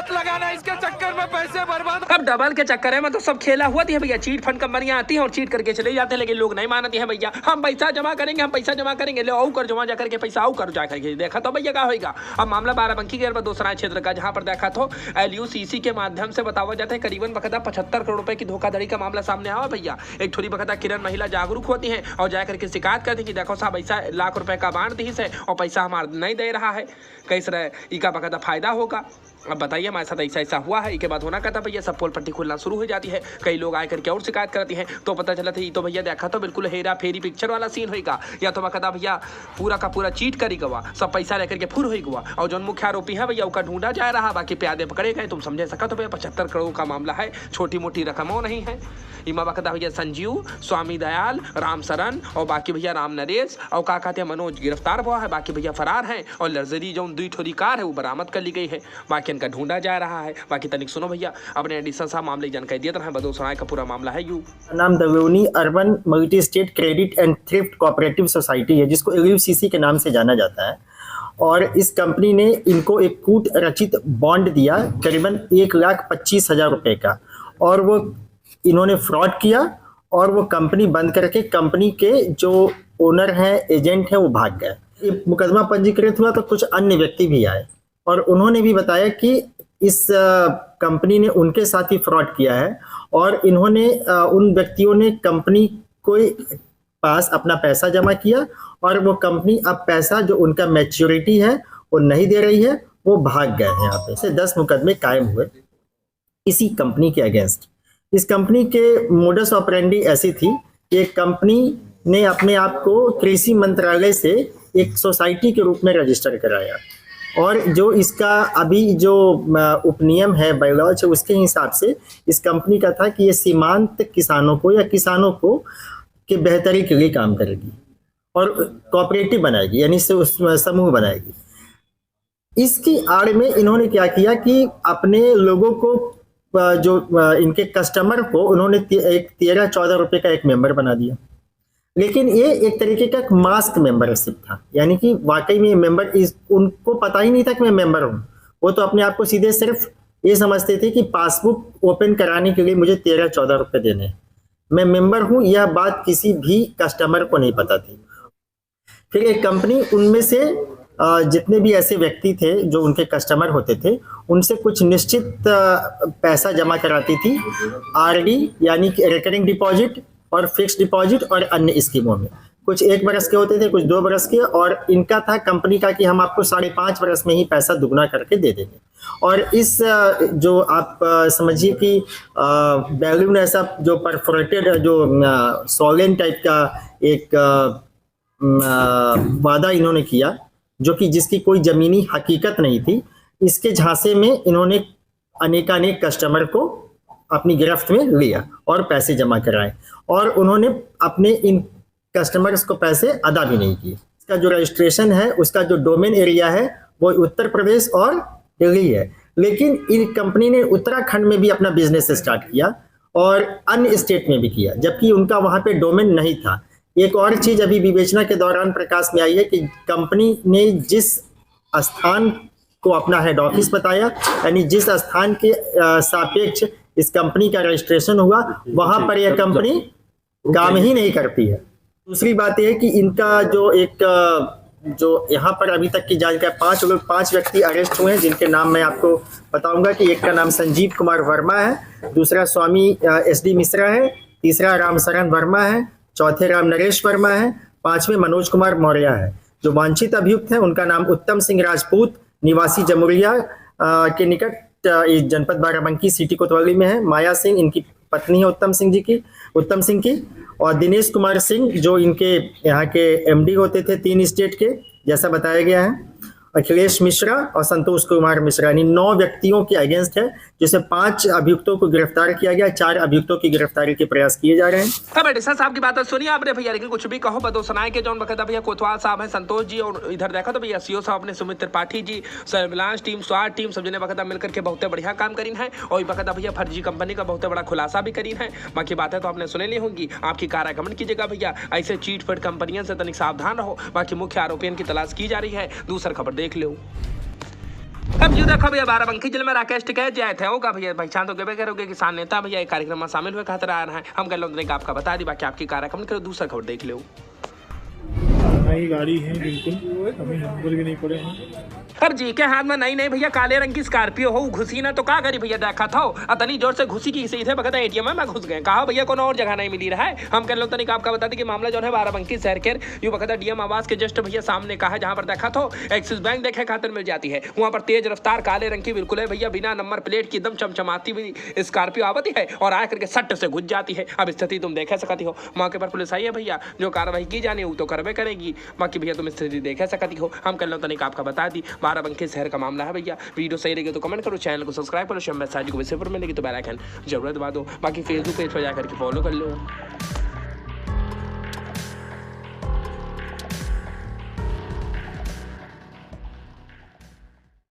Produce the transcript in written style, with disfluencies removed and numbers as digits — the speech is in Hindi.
मत लगाना, इसके चक्कर में पैसे बर्बाद। अब डबल के चक्कर है में तो सब खेला हुआ थी भैया। चीट फंड कंपनियां आती हैं और चीट करके चले जाते हैं, लेकिन लोग नहीं मानते हैं भैया। हम पैसा जमा करेंगे, हम पैसा जमा करेंगे, ले आओ कर जमा जाकर के पैसा आओ कर जाकर के देखा तो भैया क्या होगा। अब मामला बाराबंकी के बेगूसराय क्षेत्र का, जहां पर देखा तो LUCC के माध्यम से बताया जाता है करीबन बकायदा 75 करोड़ रुपए की धोखाधड़ी का मामला सामने आवा भैया। एक थोड़ी बकायदा किरण महिला जागरूक होती है और जाकर के शिकायत करती है कि देखो साहब ऐसा लाख रुपए का बांट दी है और पैसा हमारा नहीं दे रहा है, कैसे रहे इसका बकायदा फायदा होगा। अब बताइए हमारे साथ ऐसा ऐसा हुआ है। इसके बाद होना कहता भैया सब पोल पट्टी खुलना शुरू हो जाती है। कई लोग आकर के और शिकायत करती हैं तो पता चला था ये तो भैया देखा तो बिल्कुल हेरा फेरी पिक्चर वाला सीन होगा, या तो कहता भैया पूरा का पूरा चीट करी गवा, सब पैसा लेकर के फुर हो गवा और जो मुख्य आरोपी है भैया उसका ढूंढा जा रहा, बाकी प्यादे पकड़े गए। तुम समझे सका तो भैया 75 करोड़ का मामला है, छोटी मोटी रकमों नहीं है। इमा कहता भैया संजीव, स्वामी दयाल, राम सरन और बाकी भैया राम नरेश और का कहते हैं मनोज गिरफ्तार हुआ है, बाकी भैया फरार है और लग्जरी जो 2 ठोरी कार है वो बरामद कर ली गई है, बाकी इनका ढूंढा जा रहा है। बाकी तनिक सुनो भैया अपने एडिशन साहब मामले की जानकारी दिया था। बेगूसराय का पूरा मामला है। नाम दवेनी urban multi state credit and thrift cooperative society है, जिसको LUCC के नाम से जाना जाता है। और इस कंपनी ने इनको एक कूट रचित बॉन्ड दिया करीबन 1,25,000 रुपए का, और वो इन्होंने फ्रॉड किया और वो कंपनी बंद करके कंपनी के जो ओनर हैं, एजेंट हैं, वो भाग गए। ये मुकदमा पंजीकृत हुआ तो कुछ अन्य व्यक्ति भी आए और उन्होंने भी बताया कि इस कंपनी ने उनके साथ ही फ्रॉड किया है और इन्होंने उन व्यक्तियों ने कंपनी को पास अपना पैसा जमा किया और वो कंपनी अब पैसा जो उनका मैच्योरिटी है वो नहीं दे रही है, वो भाग गए हैं। यहाँ पे से 10 मुकदमे कायम हुए इसी कंपनी के अगेंस्ट। इस कंपनी के मोडस ऑपरेंडी ऐसी थी कि एक कंपनी ने अपने आप को कृषि मंत्रालय से एक सोसाइटी के रूप में रजिस्टर कराया और जो इसका अभी जो उपनियम है, बायलॉज है, उसके हिसाब से इस कंपनी का था कि ये सीमांत किसानों को या किसानों को के बेहतरी के लिए काम करेगी और कोऑपरेटिव बनाएगी, यानी समूह बनाएगी। इसकी आड़ में इन्होंने क्या किया कि अपने लोगों को जो इनके कस्टमर को उन्होंने एक 13-14 रुपए का एक मेंबर बना दिया, लेकिन ये एक तरीके का मास्क मेंबरशिप था, यानी कि वाकई में मेंबर उनको पता ही नहीं था कि मैं मेंबर हूँ। वो तो अपने आप को सीधे सिर्फ ये समझते थे कि पासबुक ओपन कराने के लिए मुझे 13-14 रुपए देने, मैं मेंबर हूँ, यह बात किसी भी कस्टमर को नहीं पता थी। फिर एक कंपनी उनमें से जितने भी ऐसे व्यक्ति थे जो उनके कस्टमर होते थे उनसे कुछ निश्चित पैसा जमा कराती थी, RD यानी कि रिकरिंग डिपॉजिट और फिक्स डिपॉजिट और अन्य स्कीमों में। कुछ 1 बरस के होते थे, कुछ 2 बरस के, और इनका था कंपनी का कि हम आपको 5.5 बरस में ही पैसा दुगना करके दे देंगे। और इस जो आप समझिए कि बैलून ऐसा जो परफोरेटेड जो सॉलिन टाइप का एक वादा इन्होंने किया, जो कि जिसकी कोई जमीनी हकीकत नहीं थी, इसके झांसे में इन्होंने अनेकानेक कस्टमर को अपनी गिरफ्त में लिया और पैसे जमा कराए और उन्होंने अपने इन कस्टमर्स को पैसे अदा भी नहीं किए। इसका जो रजिस्ट्रेशन है, उसका जो डोमेन एरिया है वो उत्तर प्रदेश और दिल्ली है, लेकिन इन कंपनी ने उत्तराखंड में भी अपना बिजनेस स्टार्ट किया और अन्य स्टेट में भी किया, जबकि उनका वहां पे डोमेन नहीं था। एक और चीज अभी विवेचना के दौरान प्रकाश में आई है कि कंपनी ने जिस स्थान को अपना हेड ऑफिस बताया, यानी जिस स्थान के सापेक्ष इस कंपनी का रजिस्ट्रेशन हुआ, वहां पर यह कंपनी काम ही नहीं करती है। दूसरी बात यह है कि इनका जो यहाँ पर अभी तक की जानकारी 5 व्यक्ति अरेस्ट हुए हैं, जिनके नाम मैं आपको बताऊंगा कि एक का नाम संजीव कुमार वर्मा है, दूसरा स्वामी SD मिश्रा है, तीसरा राम शरण वर्मा है, चौथे राम नरेश वर्मा है, 5वें मनोज कुमार मौर्य है। जो वांछित अभियुक्त हैं उनका नाम उत्तम सिंह राजपूत, निवासी जमुरिया के निकट जनपद बाराबंकी सिटी कोतवाली में है। माया सिंह इनकी पत्नी है उत्तम सिंह की, और दिनेश कुमार सिंह जो इनके यहाँ के MD होते थे 3 स्टेट के, जैसा बताया गया है। अखिलेश मिश्रा और संतोष कुमार मिश्रा, यानी 9 व्यक्तियों के अगेंस्ट है, जिसे 5 अभियुक्तों को गिरफ्तार किया गया, 4 अभियुक्तों की गिरफ्तारी के प्रयास किए जा रहे हैं। अब एडिशन साहब की बात सुनिए आपने भैया, लेकिन कुछ भी कहो बेगूसराय के जौन बकायदा भैया कोतवाल साहब हैं संतोष जी, और इधर देखा तो भैया CO साहब ने Sumit Tripathi ji, surveillance team, स्वाट team सब जने बकायदा मिलकर के बहुत बढ़िया काम करीन है और बकायदा भैया फर्जी कंपनी का बहुत बड़ा खुलासा भी करीन है। बाकी बातें तो आपने सुने ली होंगी, आपकी कार कमेंट कीजिएगा भैया। ऐसे चीट फट कंपनियों से तनिक सावधान रहो। बाकी मुख्य आरोपियों की तलाश की जा रही है। दूसरी खबर देख लो। अब जो देखो भैया बाराबंकी जिले में राकेश टिकैत जाए थे होगा भैया पहचान तो कभी करोगे किसान नेता भैया एक कार्यक्रम में शामिल हुए खातर आ रहा है। हम कह लो आपका बता दी बाकी आपकी कार्यक्रम करो दूसरा खबर देख लो। नई गाड़ी है बिल्कुल, अभी नंबर भी नहीं पड़े हैं। हर जी के हाथ में नहीं भैया काले रंग की स्कॉर्पियो हो घुसी ना तो का करी भैया देखा था अतनी जोर से घुसी की सीधे बगता एटीएम में घुस गए। कहा भैया कोनो और जगह नहीं मिली रहा है। हम कह लो तनिक आपका बता दी कि मामला जो है बाराबंकी शहर के यू बगता डीएम आवास के जस्ट भैया सामने कहा जहां पर देखा था एक्सिस बैंक देखे खातिर मिल जाती है। वहां पर तेज रफ्तार काले रंग की बिल्कुल है भैया बिना नंबर प्लेट की एकदम चमचमाती हुई स्कॉर्पियो आवती है और आकर के सट से घुस जाती है। अब स्थिति तुम देख सकती हो, मौके पर पुलिस आई है भैया, जो कार्रवाई की जानी वो तो करवे करेगी। बाकी भैया तुम स्थिति देख सकती हो। हम कह लो तनिक आपका बता दी बाराबंकी शहर का मामला है भैया। वीडियो सही लगे तो कमेंट करो, चैनल को सब्सक्राइब करो, मैसेज को वैसे पर मिलेगी तो बेल आइकन जरूर दबा दो। बाकी फेसबुक पेज पर जाकर के फॉलो कर लो।